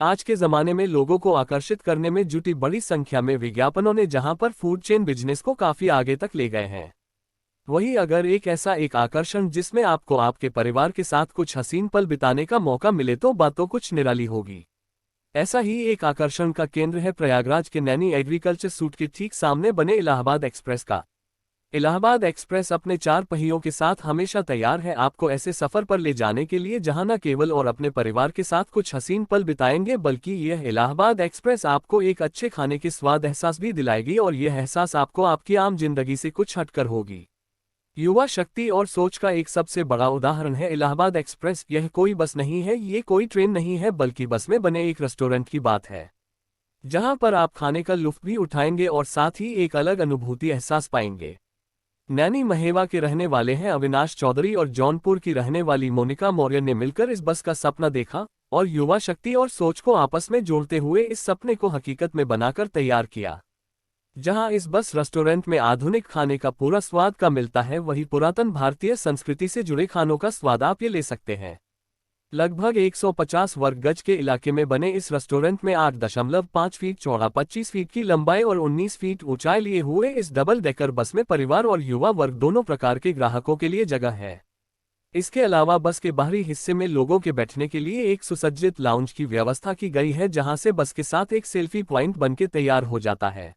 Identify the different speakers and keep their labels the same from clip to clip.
Speaker 1: आज के जमाने में लोगों को आकर्षित करने में जुटी बड़ी संख्या में विज्ञापनों ने जहां पर फूड चेन बिजनेस को काफी आगे तक ले गए हैं, वहीं अगर एक आकर्षण जिसमें आपको आपके परिवार के साथ कुछ हसीन पल बिताने का मौका मिले तो बात तो कुछ निराली होगी। ऐसा ही एक आकर्षण का केंद्र है प्रयागराज के नैनी एग्रीकल्चर सूट के ठीक सामने बने इलाहाबाद एक्सप्रेस का। इलाहाबाद एक्सप्रेस अपने 4 पहियों के साथ हमेशा तैयार है आपको ऐसे सफर पर ले जाने के लिए जहां न केवल और अपने परिवार के साथ कुछ हसीन पल बिताएंगे, बल्कि यह इलाहाबाद एक्सप्रेस आपको एक अच्छे खाने के स्वाद एहसास भी दिलाएगी और यह एहसास आपको आपकी आम जिंदगी से कुछ हटकर होगी। युवा शक्ति और सोच का एक सबसे बड़ा उदाहरण है इलाहाबाद एक्सप्रेस। यह कोई बस नहीं है, ये कोई ट्रेन नहीं है, बल्कि बस में बने एक रेस्टोरेंट की बात है, जहां पर आप खाने का लुत्फ भी उठाएंगे और साथ ही एक अलग अनुभूति एहसास पाएंगे। नैनी महेवा के रहने वाले हैं अविनाश चौधरी और जौनपुर की रहने वाली मोनिका मौर्य ने मिलकर इस बस का सपना देखा और युवा शक्ति और सोच को आपस में जोड़ते हुए इस सपने को हकीकत में बनाकर तैयार किया। जहां इस बस रेस्टोरेंट में आधुनिक खाने का पूरा स्वाद का मिलता है, वहीं पुरातन भारतीय संस्कृति से जुड़े खानों का स्वाद आप ये ले सकते हैं। लगभग 150 वर्ग गज के इलाके में बने इस रेस्टोरेंट में 8.5 फीट चौड़ा, 25 फीट की लंबाई और 19 फीट ऊंचाई लिए हुए इस डबल डेकर बस में परिवार और युवा वर्ग दोनों प्रकार के ग्राहकों के लिए जगह है। इसके अलावा बस के बाहरी हिस्से में लोगों के बैठने के लिए एक सुसज्जित लाउंज की व्यवस्था की गई है, जहां से बस के साथ एक सेल्फी पॉइंट बनके तैयार हो जाता है।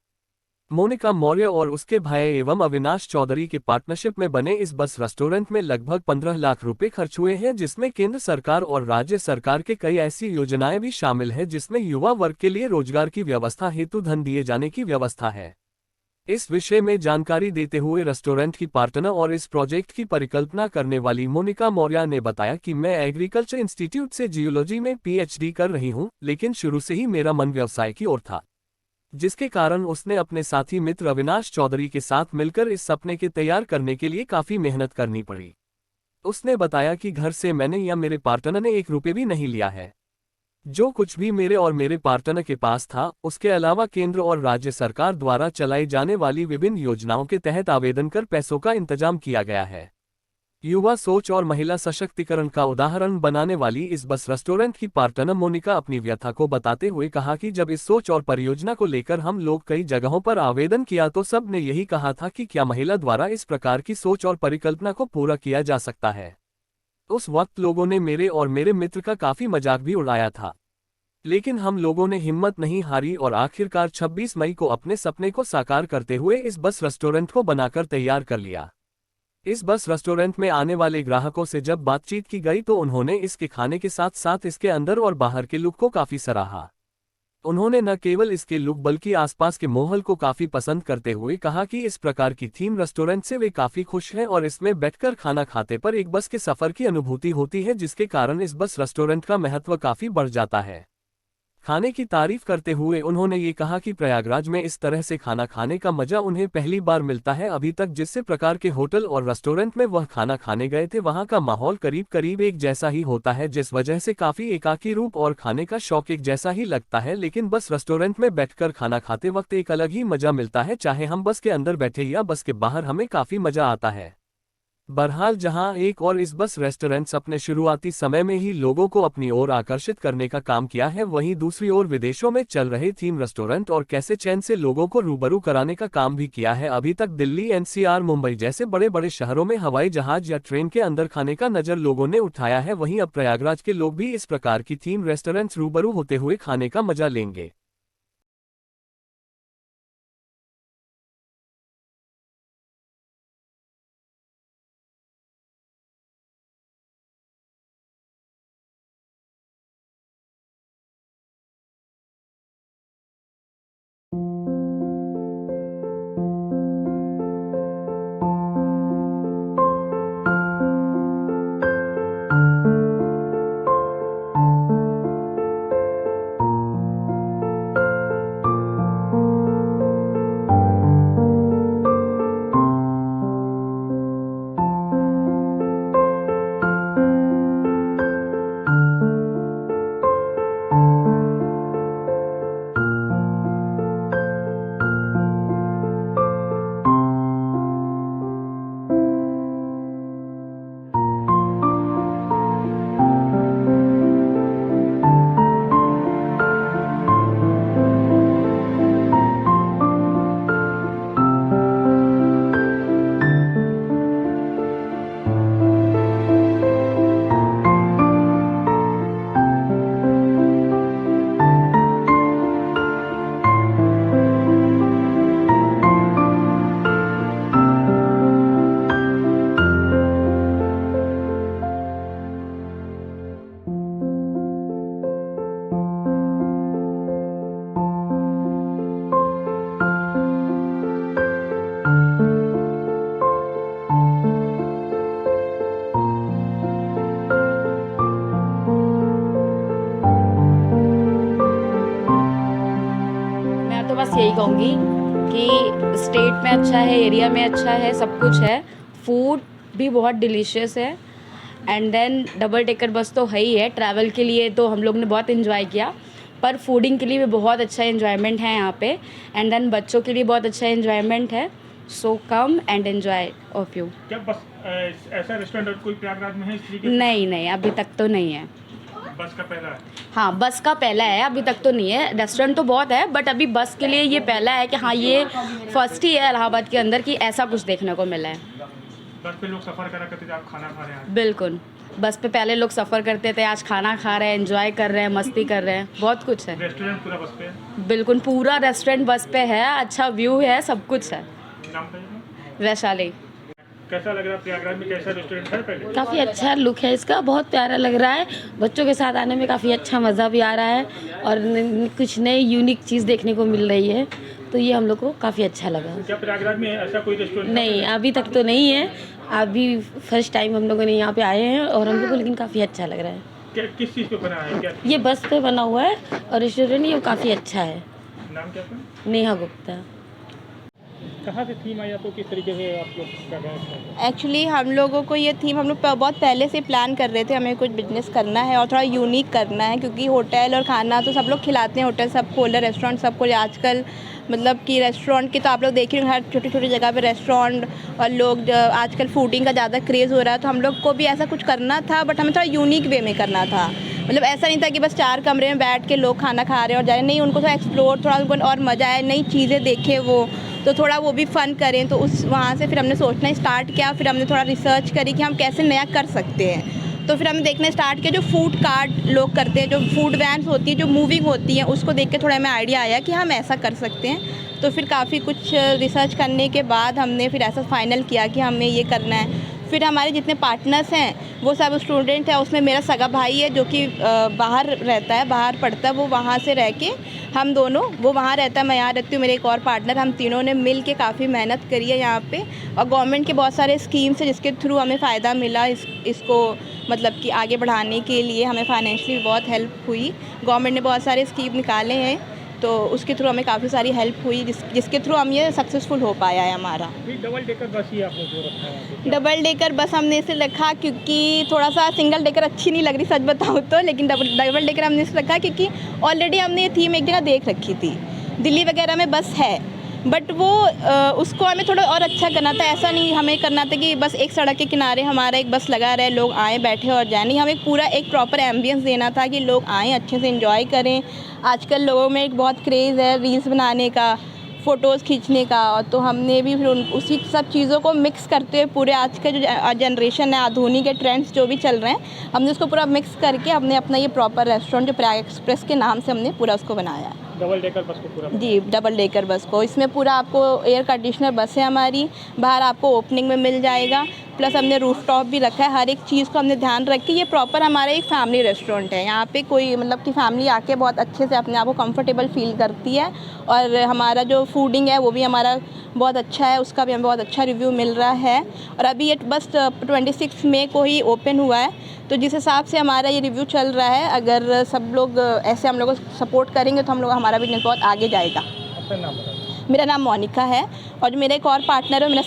Speaker 1: मोनिका मौर्य और उसके भाई एवं अविनाश चौधरी के पार्टनरशिप में बने इस बस रेस्टोरेंट में लगभग 15 लाख रुपए खर्च हुए हैं, जिसमें केंद्र सरकार और राज्य सरकार के कई ऐसी योजनाएं भी शामिल हैं जिसमें युवा वर्ग के लिए रोजगार की व्यवस्था हेतु धन दिए जाने की व्यवस्था है। इस विषय में जानकारी देते हुए रेस्टोरेंट की पार्टनर और इस प्रोजेक्ट की परिकल्पना करने वाली मोनिका मौर्य ने बताया कि मैं एग्रीकल्चर इंस्टीट्यूट से जियोलॉजी में पीएचडी कर रही हूं, लेकिन शुरू से ही मेरा मन व्यवसाय की ओर था, जिसके कारण उसने अपने साथी मित्र अविनाश चौधरी के साथ मिलकर इस सपने के तैयार करने के लिए काफी मेहनत करनी पड़ी। उसने बताया कि घर से मैंने या मेरे पार्टनर ने 1 रुपये भी नहीं लिया है। जो कुछ भी मेरे और मेरे पार्टनर के पास था, उसके अलावा केंद्र और राज्य सरकार द्वारा चलाई जाने वाली विभिन्न योजनाओं के तहत आवेदन कर पैसों का इंतजाम किया गया है। युवा सोच और महिला सशक्तिकरण का उदाहरण बनाने वाली इस बस रेस्टोरेंट की पार्टनर मोनिका अपनी व्यथा को बताते हुए कहा कि जब इस सोच और परियोजना को लेकर हम लोग कई जगहों पर आवेदन किया तो सब ने यही कहा था कि क्या महिला द्वारा इस प्रकार की सोच और परिकल्पना को पूरा किया जा सकता है। उस वक्त लोगों ने मेरे और मेरे मित्र का काफी मजाक भी उड़ाया था, लेकिन हम लोगों ने हिम्मत नहीं हारी और आखिरकार 26 मई को अपने सपने को साकार करते हुए इस बस रेस्टोरेंट को बनाकर तैयार कर लिया। इस बस रेस्टोरेंट में आने वाले ग्राहकों से जब बातचीत की गई तो उन्होंने इसके खाने के साथ साथ इसके अंदर और बाहर के लुक को काफी सराहा। उन्होंने न केवल इसके लुक बल्कि आसपास के माहौल को काफी पसंद करते हुए कहा कि इस प्रकार की थीम रेस्टोरेंट से वे काफी खुश हैं और इसमें बैठकर खाना खाते पर एक बस के सफर की अनुभूति होती है, जिसके कारण इस बस रेस्टोरेंट का महत्व काफी बढ़ जाता है। खाने की तारीफ करते हुए उन्होंने ये कहा कि प्रयागराज में इस तरह से खाना खाने का मजा उन्हें पहली बार मिलता है। अभी तक जिस प्रकार के होटल और रेस्टोरेंट में वह खाना खाने गए थे, वहां का माहौल करीब करीब एक जैसा ही होता है, जिस वजह से काफी एकाकी रूप और खाने का शौक एक जैसा ही लगता है। लेकिन बस रेस्टोरेंट में बैठकर खाना खाते वक्त एक अलग ही मजा मिलता है, चाहे हम बस के अंदर बैठे या बस के बाहर, हमें काफी मजा आता है। बहरहाल जहां एक और इस बस रेस्टोरेंट्स अपने शुरुआती समय में ही लोगों को अपनी ओर आकर्षित करने का काम किया है, वहीं दूसरी ओर विदेशों में चल रहे थीम रेस्टोरेंट और कैसे चैन से लोगों को रूबरू कराने का काम भी किया है। अभी तक दिल्ली, एनसीआर, मुंबई जैसे बड़े बड़े शहरों में हवाई जहाज या ट्रेन के अंदर खाने का नजर लोगों ने उठाया है, वहीं अब प्रयागराज के लोग भी इस प्रकार की थीम रेस्टोरेंट्स रूबरू होते हुए खाने का मजा लेंगे।
Speaker 2: बस यही कहूँगी कि स्टेट में अच्छा है, एरिया में अच्छा है, सब कुछ है, फूड भी बहुत डिलीशियस है। And then double decker bus तो है ही है, ट्रैवल के लिए तो हम लोग ने बहुत इन्जॉय किया, पर फूडिंग के लिए भी बहुत अच्छा इन्जॉयमेंट है यहाँ पे। एंड देन बच्चों के लिए बहुत अच्छा इन्जॉयमेंट है। So come and enjoy of you.
Speaker 3: क्या बस ऐसा रेस्टोरेंट कोई प्रयागराज में है इस तरीके?
Speaker 2: नहीं नहीं, अभी तक तो नहीं है।
Speaker 3: बस का पहला है?
Speaker 2: हाँ, बस का पहला है, अभी तक तो नहीं है। रेस्टोरेंट तो बहुत है, बट अभी बस के लिए ये पहला है कि हाँ, ये फर्स्ट ही है इलाहाबाद के अंदर कि ऐसा कुछ देखने को मिला है।
Speaker 3: बस पे लोग सफ़र करा करते थे, आप खाना खा रहे हैं?
Speaker 2: बिल्कुल, बस पे पहले लोग सफ़र करते थे, आज खाना खा रहे हैं, एंजॉय कर रहे हैं, मस्ती कर रहे हैं, बहुत कुछ है।
Speaker 3: रेस्टोरेंट पूरा बस पे है?
Speaker 2: बिल्कुल, पूरा रेस्टोरेंट बस पे है, अच्छा व्यू है, सब कुछ है।
Speaker 3: नाम बताइए।
Speaker 2: वैशाली।
Speaker 3: कैसा लग रहा है प्रयागराज में, कैसा रेस्टोरेंट है पहले?
Speaker 4: काफ़ी अच्छा लुक है इसका, बहुत प्यारा लग रहा है। बच्चों के साथ आने में काफ़ी अच्छा मज़ा भी आ रहा है और कुछ नई यूनिक चीज़ देखने को मिल रही है, तो ये हम लोग को काफ़ी अच्छा लगा।
Speaker 3: क्या प्रयागराज में ऐसा कोई रेस्टोरेंट?
Speaker 4: नहीं, अभी तक तो नहीं है, अभी फर्स्ट टाइम हम लोगों ने यहाँ पे आए हैं और हम लोग को लेकिन काफ़ी अच्छा लग रहा है।
Speaker 3: किस चीज़ पे बना है? क्या
Speaker 4: ये बस पे बना हुआ है और रेस्टोरेंट ये काफ़ी अच्छा है।
Speaker 3: नाम क्या था?
Speaker 4: नेहा गुप्ता।
Speaker 3: कहाँ से थीम आया, तो किस तरीके से आप लोग कर रहे हैं?
Speaker 5: एक्चुअली हम लोगों को ये थीम हम लोग बहुत पहले से प्लान कर रहे थे, हमें कुछ बिजनेस करना है और थोड़ा यूनिक करना है, क्योंकि होटल और खाना तो सब लोग खिलाते हैं, होटल सब खोले, रेस्टोरेंट सब खोले आजकल। मतलब कि रेस्टोरेंट की तो आप लोग देख रहे हो, हर छोटी छोटी जगह पे रेस्टोरेंट, और लोग आजकल फूडिंग का ज़्यादा क्रेज़ हो रहा है, तो हम लोग को भी ऐसा कुछ करना था, बट हमें थोड़ा यूनिक वे में करना था। मतलब ऐसा नहीं था कि बस 4 कमरे में बैठ के लोग खाना खा रहे हैं और जा रहे हैं, नहीं, उनको थोड़ा एक्सप्लोर, थोड़ा उनको और मज़ा आए, नई चीज़ें देखें वो, तो थोड़ा वो भी फ़न करें। तो उस वहाँ से फिर हमने सोचना स्टार्ट किया, फिर हमने थोड़ा रिसर्च करी कि हम कैसे नया कर सकते हैं। तो फिर हमने देखना स्टार्ट किया, जो फूड कार्ट लोग करते हैं, जो फूड वैन्स होती है, जो मूविंग होती हैं, उसको देख के थोड़ा हमें आइडिया आया कि हम ऐसा कर सकते हैं। तो फिर काफ़ी कुछ रिसर्च करने के बाद हमने फिर ऐसा फाइनल किया कि हमें ये करना है। फिर हमारे जितने पार्टनर्स हैं वो सब स्टूडेंट हैं, उसमें मेरा सगा भाई है जो कि बाहर रहता है, बाहर पढ़ता है, वो वहाँ से रह के हम दोनों, वो वहाँ रहता है, मैं यहाँ रहती हूँ, मेरे एक और पार्टनर, हम तीनों ने मिल के काफ़ी मेहनत करी है यहाँ पे। और गवर्नमेंट के बहुत सारे स्कीम्स हैं जिसके थ्रू हमें फ़ायदा मिला, इसको मतलब कि आगे बढ़ाने के लिए हमें फाइनेंशियली बहुत हेल्प हुई। गवर्नमेंट ने बहुत सारे स्कीम निकाले हैं, तो उसके थ्रू हमें काफ़ी सारी हेल्प हुई, जिसके थ्रू हम ये सक्सेसफुल हो पाया है हमारा।
Speaker 3: डबल डेकर बस ही आपने जो रखा है?
Speaker 5: डबल डेकर बस हमने इसे रखा क्योंकि थोड़ा सा सिंगल डेकर अच्छी नहीं लग रही, सच बताऊँ तो, लेकिन डबल डेकर हमने इसे रखा क्योंकि ऑलरेडी हमने ये थीम एक जगह देख रखी थी, दिल्ली वगैरह में बस है, बट वो उसको हमें थोड़ा और अच्छा करना था। ऐसा नहीं हमें करना था कि बस एक सड़क के किनारे हमारा एक बस लगा रहे, लोग आए बैठे और जाए, नहीं, हमें पूरा एक प्रॉपर एम्बियंस देना था कि लोग आएँ, अच्छे से एंजॉय करें। आजकल लोगों में एक बहुत क्रेज़ है रील्स बनाने का, फ़ोटोज़ खींचने का, और तो हमने भी फिर उसी सब चीज़ों को मिक्स करते हुए पूरे आज का जो जनरेशन है, आधुनिक के ट्रेंड्स जो भी चल रहे हैं, हमने उसको पूरा मिक्स करके हमने अपना ये प्रॉपर रेस्टोरेंट जो प्रयाग एक्सप्रेस के नाम से हमने पूरा उसको बनाया है।
Speaker 3: डबल डेकर बस को पूरा?
Speaker 5: जी, डबल डेकर बस को, इसमें पूरा आपको एयर कंडीशनर बस है हमारी, बाहर आपको ओपनिंग में मिल जाएगा, प्लस हमने रूफटॉप भी रखा है, हर एक चीज़ को हमने ध्यान रख के, ये प्रॉपर हमारा एक फैमिली रेस्टोरेंट है। यहाँ पे कोई मतलब कि फैमिली आके बहुत अच्छे से अपने आप को कंफर्टेबल फील करती है, और हमारा जो फूडिंग है वो भी हमारा बहुत अच्छा है, उसका भी हमें बहुत अच्छा रिव्यू मिल रहा है। और अभी ये बस 26 मई को ही ओपन हुआ है, तो जिस हिसाब से हमारा ये रिव्यू चल रहा है, अगर सब लोग ऐसे हम लोग को सपोर्ट करेंगे तो हम लोग, हमारा बिजनेस बहुत आगे जाएगा।
Speaker 3: अपना नाम बताइए।
Speaker 5: मेरा नाम मोनिका है, और जो मेरा एक और पार्टनर है, मेरा